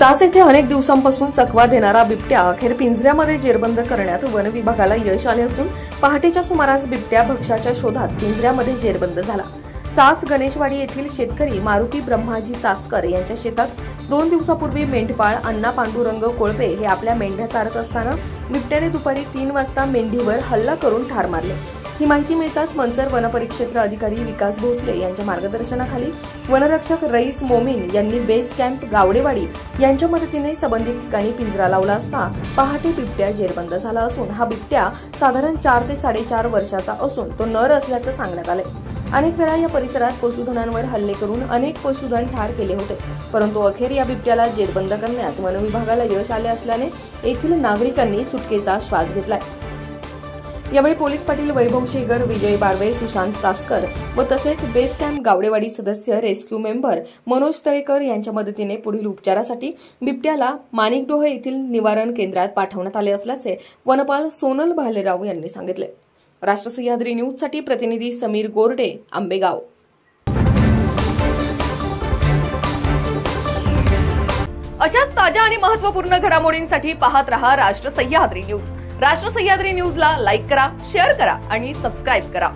चास येथे अनेक दिवसांपासून चकवा देणारा बिबट्या अखेर पिंजऱ्यामध्ये जेरबंद करण्यात वन विभागाला यश आले असून पहाटेच्या सुमारास बिबट्या भक्ष्याच्या शोधात पिंजऱ्यामध्ये जेरबंद झाला। चास गणेशवाडी येथील शेतकरी मारुती ब्रह्माजी चासकर यांच्या शेतात 2 दिवसापूर्वी मेंढपाळ अण्णा पांडुरंग कोळपे हे आपल्या मेंढ्या चारत असताना बिबट्याने दुपारी 3 वाजता मेंढीवर हल्ला करून ठार मारले। ही माहिती मिळताच मंचर वनपरिक्षेत्र अधिकारी विकास भोसले यांच्या मार्गदर्शनाखाली वनरक्षक रईस मोमीन यांनी बेस कॅम्प गावडेवाडी यांच्या मदतीने संबंधित ठिकाणी पिंजरा लावला असता पहाटे बिबट्या जेरबंद झाला असून हा बिबट्या साधारण 4 ते 4.5 वर्षाचा असून तो नर असल्याचं सांगण्यात आले। अनेक वेळा या परिसरात पशुधनांवर हल्ले करून अनेक पशुधन ठार केले होते, परंतु अखेर या बिबट्याला जेरबंद करण्यात वन विभागाला यश आले असल्याने येथील नागरिकांनी सुटकेचा श्वास घेतलाय। यावेळी पोलीस पाटील वैभव शेगर, विजय बारवे, सुशांत चासकर व तसेच बेस कॅम्प गावडेवाडी सदस्य रेस्क्यू मेंबर मनोज तळेकर यांच्या मदतीने पुढील उपचारासाठी बिबट्याला माणिकडोह येथील निवारण केंद्रात पाठवण्यात आले असल्याचे वनपाल सोनल भालेराव यांनी सांगितले। राष्ट्र सह्याद्री न्यूजसाठी प्रतिनिधी समीर गोरडे, आंबेगाव। अशाच ताज्या आणि महत्त्वपूर्ण घडामोडींसाठी पाहत रहा राष्ट्र सह्याद्री न्यूज। राष्ट्र सह्याद्री न्यूजला लाईक करा, शेअर करा आणि सबस्क्राइब करा।